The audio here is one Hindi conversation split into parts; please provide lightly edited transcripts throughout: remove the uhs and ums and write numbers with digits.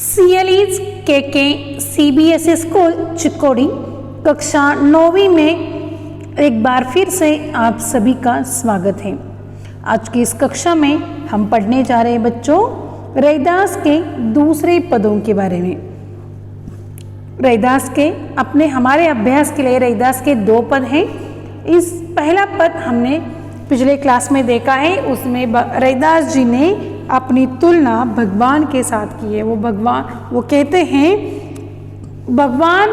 CLE's KK CBSE school Chikodi कक्षा 9वीं में एक बार फिर से आप सभी का स्वागत है। आज की इस कक्षा में हम पढ़ने जा रहे हैं बच्चों रैदास के दूसरे पदों के बारे में। रैदास के हमारे अभ्यास के लिए रैदास के दो पद हैं। इस पहला पद हमने पिछले क्लास में देखा है, उसमें रैदास जी ने अपनी तुलना भगवान के साथ की है। वो कहते हैं भगवान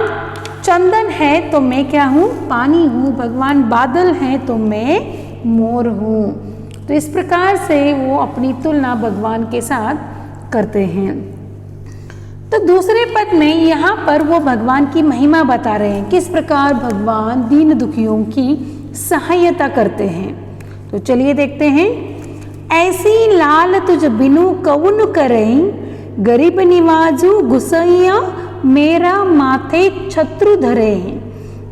चंदन है तो मैं क्या हूँ, पानी हूँ। भगवान बादल हैं तो मैं मोर हूँ। तो इस प्रकार से वो अपनी तुलना भगवान के साथ करते हैं। तो दूसरे पद में यहाँ पर वो भगवान की महिमा बता रहे हैं, किस प्रकार भगवान दीन दुखियों की सहायता करते हैं। तो चलिए देखते हैं। ऐसी लाल तुझ बिनु कौन करें, गरीब निवाजू गुसैया मेरा माथे छत्रु धरे।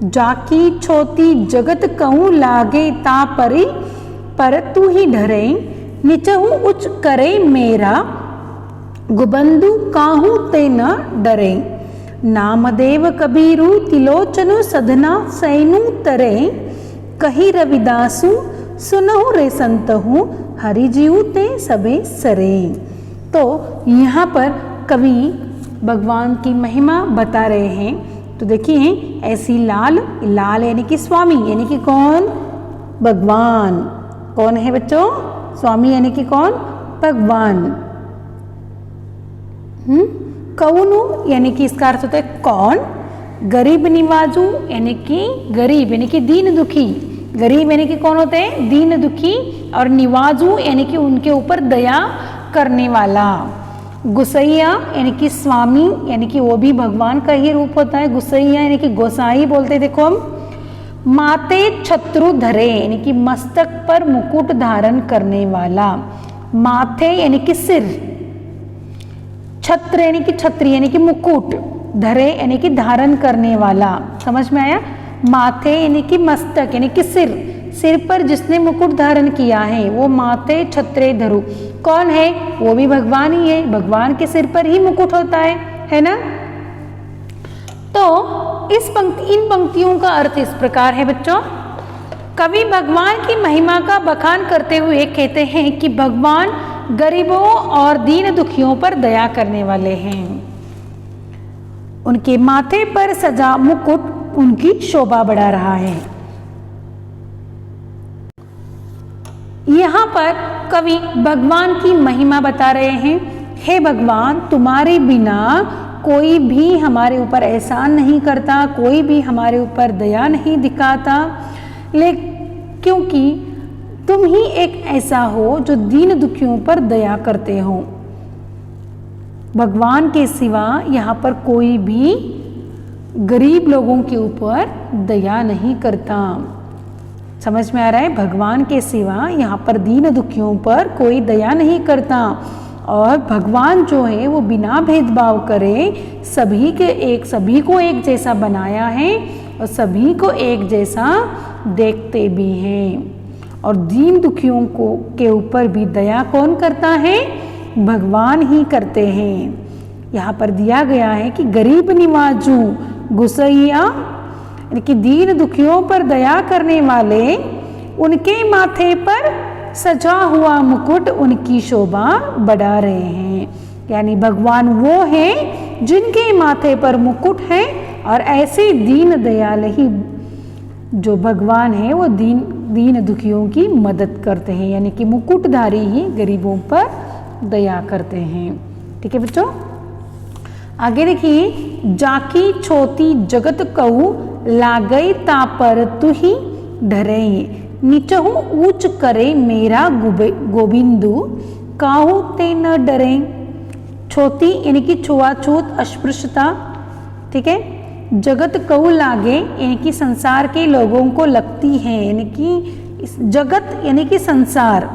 जाकी छोटी जगत कहूँ लागे ता परी, पर तू ही डरे। निचहु उच्च करे मेरा, गुबंधु काहू ते न डरे। नामदेव कबीरु तिलोचनु सधना सैनु तरे। कही रविदासु सुनहु रे संतहु, हरिजीव ते सबे सरे। तो यहाँ पर कवि भगवान की महिमा बता रहे हैं। तो देखिए ऐसी लाल यानी कि स्वामी, यानी कि कौन, भगवान। कौन है बच्चों, स्वामी यानी कि कौन, भगवान। कौनु यानी कि इसका अर्थ होता है कौन। गरीब निवाजू यानी कि गरीब यानी कि दीन दुखी। गरीब यानी कि कौन होते हैं, दीन दुखी। और निवाजू यानी कि उनके ऊपर दया करने वाला। गुसैया यानी कि स्वामी, यानी कि वो भी भगवान का ही रूप होता है। गुसैया यानी कि गोसाई बोलते हैं। देखो हम माते छत्रु धरे यानी कि मस्तक पर मुकुट धारण करने वाला। माथे यानी कि सिर, छत्र यानी कि छत्री यानी कि मुकुट, धरे यानी कि धारण करने वाला। समझ में आया। माथे यानी कि मस्तक यानी कि सिर पर जिसने मुकुट धारण किया है वो माथे छत्रे धरु। कौन है, वो भी भगवान ही है। भगवान के सिर पर ही मुकुट होता है ना। तो इन पंक्तियों का अर्थ इस प्रकार है बच्चों। कवि भगवान की महिमा का बखान करते हुए कहते हैं कि भगवान गरीबों और दीन दुखियों पर दया करने वाले हैं। उनके माथे पर सजा मुकुट उनकी शोभा बढ़ा रहा है। यहाँ पर कवि भगवान की महिमा बता रहे हैं। हे भगवान, तुम्हारे बिना कोई भी हमारे ऊपर एहसान नहीं करता, कोई भी हमारे ऊपर दया नहीं दिखाता, क्योंकि तुम ही एक ऐसा हो जो दीन दुखियों पर दया करते हो। भगवान के सिवा यहाँ पर कोई भी गरीब लोगों के ऊपर दया नहीं करता। समझ में आ रहा है। भगवान के सिवा यहाँ पर दीन दुखियों पर कोई दया नहीं करता। और भगवान जो है वो बिना भेदभाव करे सभी को एक जैसा बनाया है और सभी को एक जैसा देखते भी हैं। और दीन दुखियों के ऊपर भी दया कौन करता है, भगवान ही करते हैं। यहाँ पर दिया गया है कि गरीब निवाजू गुसैया यानी कि दीन दुखियों पर दया करने वाले, उनके माथे पर सजा हुआ मुकुट उनकी शोभा बढ़ा रहे हैं। यानी भगवान वो हैं जिनके माथे पर मुकुट है और ऐसे दीन दयाल ही जो भगवान है वो दीन दुखियों की मदद करते हैं। यानी कि मुकुटधारी ही गरीबों पर दया करते हैं। ठीक है बच्चों, आगे देखिए। जाकी छोटी जगत कहू लागई ता पर तू ही डरे। निचहु ऊंच करे मेरा गोविंदु, काहू ते न डरे। छोटी यानी कि छुआछूत, अस्पृश्यता। ठीक है। जगत कहू लागे यानी कि संसार के लोगों को लगती है, यानी कि जगत यानी कि संसार।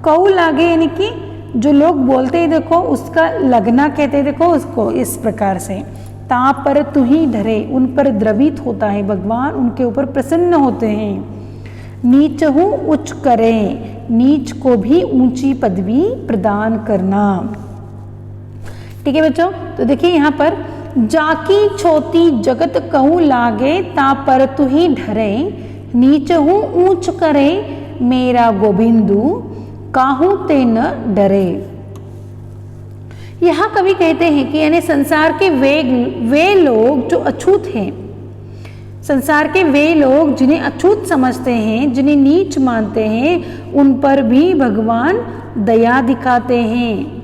कहू लागे यानी कि जो लोग बोलते हैं, देखो उसका लगना कहते हैं, देखो उसको इस प्रकार से। ता पर तू ही डरे, उन पर द्रवित होता है भगवान, उनके ऊपर प्रसन्न होते हैं। नीच हूँ उच्च करे, नीच को भी ऊंची पदवी प्रदान करना। ठीक है बच्चों, तो देखिए यहाँ पर जाकी छोटी जगत कहूँ लागे ता पर तू ही ढरे, नीच हूँ ऊंच करे मेरा गोविंदू, काहू ते न डरे। यहाँ कवि कहते हैं कि यानी संसार के वे लोग जो अछूत हैं, संसार के वे लोग जिन्हें अछूत समझते हैं, जिन्हें नीच मानते हैं, उन पर भी भगवान दया दिखाते हैं।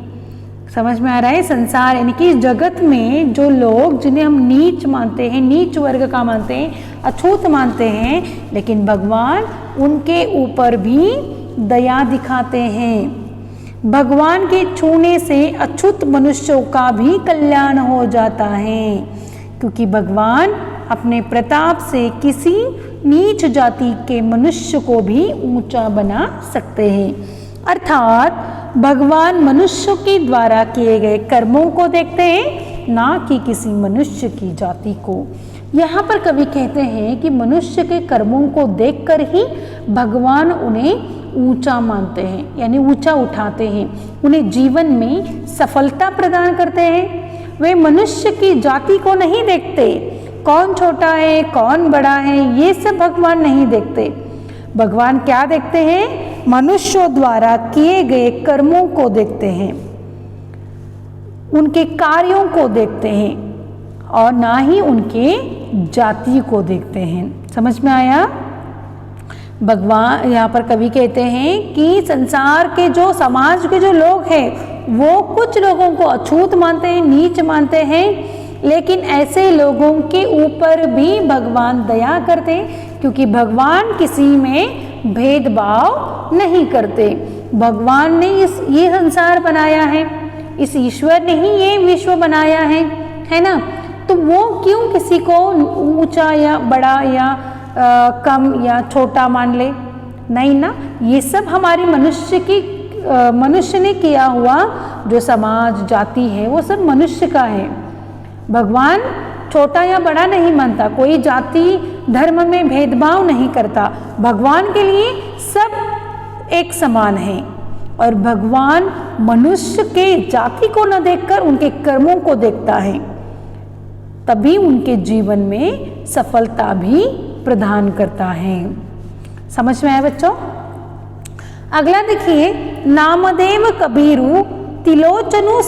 समझ में आ रहा है? संसार यानी कि जगत में जो लोग जिन्हें हम नीच मानते हैं, नीच वर्ग का मानते हैं, अछूत मानते हैं, लेकिन भगवान उनके ऊपर भी दया दिखाते हैं। भगवान के छूने से अछूत मनुष्यों का भी कल्याण हो जाता है, क्योंकि भगवान अपने प्रताप से किसी नीच जाति के मनुष्य को भी ऊंचा बना सकते हैं। अर्थात भगवान मनुष्य के द्वारा किए गए कर्मों को देखते हैं, ना कि किसी मनुष्य की जाति को। यहाँ पर कवि कहते हैं कि मनुष्य के कर्मों को देखकर ही भगवान उन्हें ऊंचा मानते हैं, यानी ऊंचा उठाते हैं, उन्हें जीवन में सफलता प्रदान करते हैं। वे मनुष्य की जाति को नहीं देखते, कौन छोटा है कौन बड़ा है ये सब भगवान नहीं देखते। भगवान क्या देखते हैं? मनुष्यों द्वारा किए गए कर्मों को देखते हैं, उनके कार्यों को देखते हैं, और ना ही उनके जाति को देखते हैं। समझ में आया? भगवान यहाँ पर कवि कहते हैं कि संसार के जो समाज के जो लोग हैं वो कुछ लोगों को अछूत मानते हैं, नीच मानते हैं, लेकिन ऐसे लोगों के ऊपर भी भगवान दया करते हैं, क्योंकि भगवान किसी में भेदभाव नहीं करते। भगवान ने ये संसार बनाया है, इस ईश्वर ने ही ये विश्व बनाया है ना? तो वो क्यों किसी को ऊंचा या बड़ा या कम या छोटा मान ले? नहीं ना, ये सब हमारी मनुष्य ने किया हुआ जो समाज जाति है वो सब मनुष्य का है। भगवान छोटा या बड़ा नहीं मानता, कोई जाति धर्म में भेदभाव नहीं करता। भगवान के लिए सब एक समान है, और भगवान मनुष्य के जाति को न देखकर उनके कर्मों को देखता है, तभी उनके जीवन में सफलता भी प्रदान करता है। समझ में आया बच्चों? अगला देखिए, नामदेव कबीरू तिलोचनु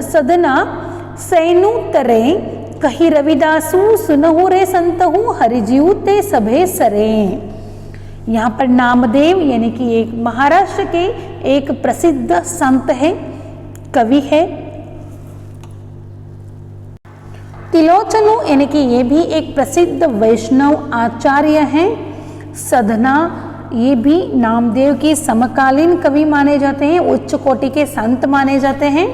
सदना सैनु तरे, कही रविदासु सुनहु रे संतहु हरिजीव ते सभे सरे। यहाँ पर नामदेव यानी कि एक महाराष्ट्र के एक प्रसिद्ध संत है, कवि है। तिलोचनु यानी कि ये भी एक प्रसिद्ध वैष्णव आचार्य हैं। सधना ये भी नामदेव के समकालीन कवि माने जाते हैं, उच्च कोटि के संत माने जाते हैं।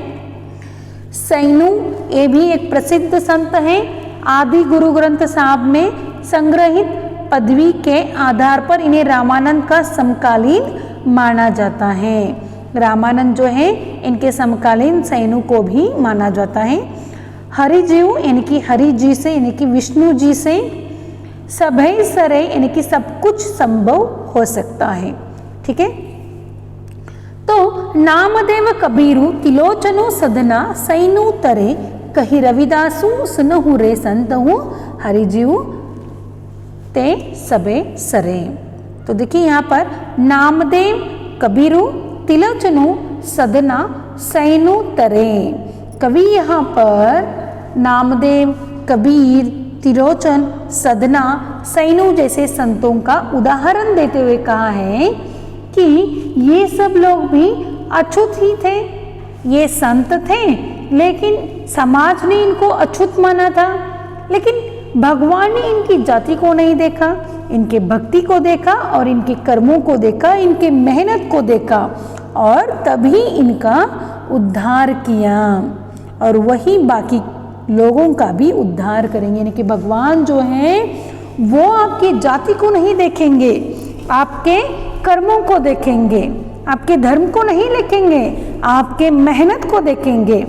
सैनु ये भी एक प्रसिद्ध संत हैं। आदि गुरु ग्रंथ साहब में संग्रहित पदवी के आधार पर इन्हें रामानंद का समकालीन माना जाता है। रामानंद जो है इनके समकालीन सैनु को भी माना जाता है। हरिजीव यानी कि हरि जी से यानी कि विष्णु जी से, सभै सरे यानी कि सब कुछ संभव हो सकता है। ठीक है, तो नामदेव कबीरू तिलोचनु सदना सैनु तरे, कही रविदासु सुनहु रे संतहु हरिजीव ते सबे सरे। तो देखिए यहाँ पर नामदेव कबीरू तिलोचनु सदना सैनु तरे। कवि यहाँ पर नामदेव, कबीर, तिलोचन, सदना, सैनु जैसे संतों का उदाहरण देते हुए कहा है कि ये सब लोग भी अछूत ही थे, ये संत थे, लेकिन समाज ने इनको अछूत माना था, लेकिन भगवान ने इनकी जाति को नहीं देखा, इनके भक्ति को देखा और इनके कर्मों को देखा, इनके मेहनत को देखा, और तभी इनका उद्धार किया, और वही बाकी लोगों का भी उद्धार करेंगे। यानी कि भगवान जो हैं वो आपकी जाति को नहीं देखेंगे, आपके कर्मों को देखेंगे, आपके धर्म को नहीं देखेंगे, आपके मेहनत को देखेंगे।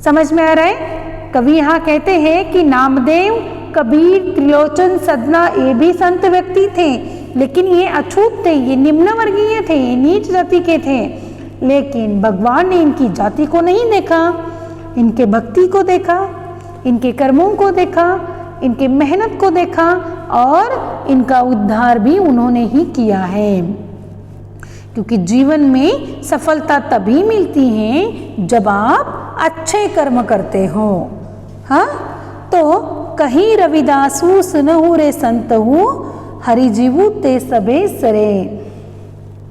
समझ में आ रहा है? कवि यहाँ कहते हैं कि नामदेव, कबीर, त्रिलोचन, सदना ये भी संत व्यक्ति थे, लेकिन ये अछूत थे, ये निम्न वर्गीय थे, ये नीच जाति के थे, लेकिन भगवान ने इनकी जाति को नहीं देखा, इनके भक्ति को देखा, इनके कर्मों को देखा, इनके मेहनत को देखा और इनका उद्धार भी उन्होंने ही किया है। क्योंकि जीवन में सफलता तभी मिलती है जब आप अच्छे कर्म करते हो। हाँ, तो कहीं रविदासु सुनहु रे संतहु, हरि जीवु ते सबे सरे।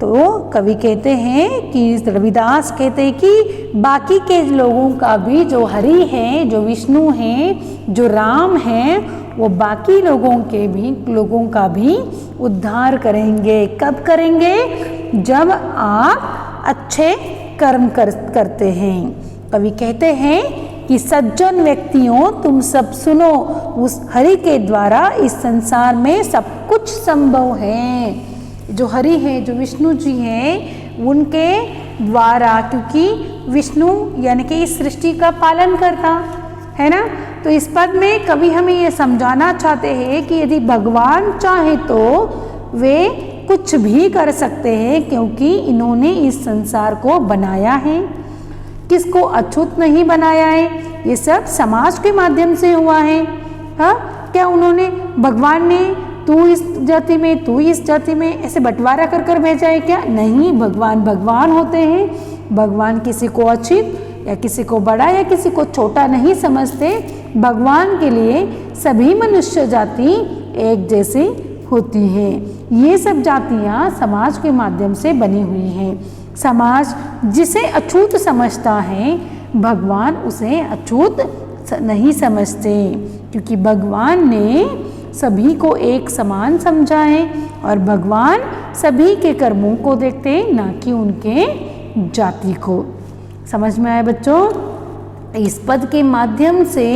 तो कवि कहते हैं कि रविदास कहते हैं कि बाकी के लोगों का भी, जो हरि है, जो विष्णु है, जो राम है, वो बाकी लोगों का भी उद्धार करेंगे। कब करेंगे? जब आप अच्छे कर्म करते हैं। कवि कहते हैं कि सज्जन व्यक्तियों तुम सब सुनो, उस हरि के द्वारा इस संसार में सब कुछ संभव है। जो हरि है, जो विष्णु जी हैं, उनके द्वारा, क्योंकि विष्णु यानी कि इस सृष्टि का पालन करता है ना। तो इस पद में कवि हमें ये समझाना चाहते हैं कि यदि भगवान चाहे तो वे कुछ भी कर सकते हैं, क्योंकि इन्होंने इस संसार को बनाया है। किसको अछूत नहीं बनाया है, ये सब समाज के माध्यम से हुआ है। हाँ, क्या उन्होंने, भगवान ने तू इस जाति में, तू इस जाति में, ऐसे बंटवारा कर भेजा है क्या? नहीं, भगवान होते हैं। भगवान किसी को अछूत या किसी को बड़ा या किसी को छोटा नहीं समझते। भगवान के लिए सभी मनुष्य जाति एक जैसी होती है। ये सब जातियाँ समाज के माध्यम से बनी हुई हैं। समाज जिसे अछूत समझता है, भगवान उसे अछूत नहीं समझते, क्योंकि भगवान ने सभी को एक समान समझा है और भगवान सभी के कर्मों को देखते हैं, ना कि उनके जाति को। समझ में आया बच्चों? इस पद के माध्यम से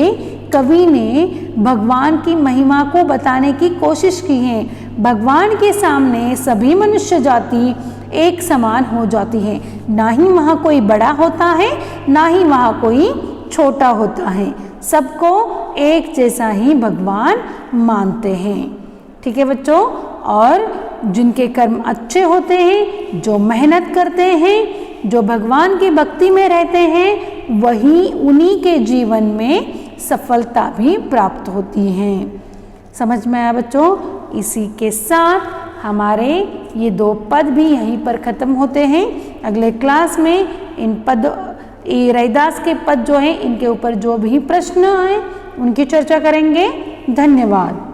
कवि ने भगवान की महिमा को बताने की कोशिश की है। भगवान के सामने सभी मनुष्य जाति एक समान हो जाती है। ना ही वहाँ कोई बड़ा होता है, ना ही वहाँ कोई छोटा होता है। सबको एक जैसा ही भगवान मानते हैं। ठीक है बच्चों? और जिनके कर्म अच्छे होते हैं, जो मेहनत करते हैं, जो भगवान की भक्ति में रहते हैं, वही उन्हीं के जीवन में सफलता भी प्राप्त होती है। समझ में आया बच्चों? इसी के साथ हमारे ये 2 पद भी यहीं पर ख़त्म होते हैं। अगले क्लास में इन पद, ये रविदास के पद जो हैं, इनके ऊपर जो भी प्रश्न आए उनकी चर्चा करेंगे। धन्यवाद।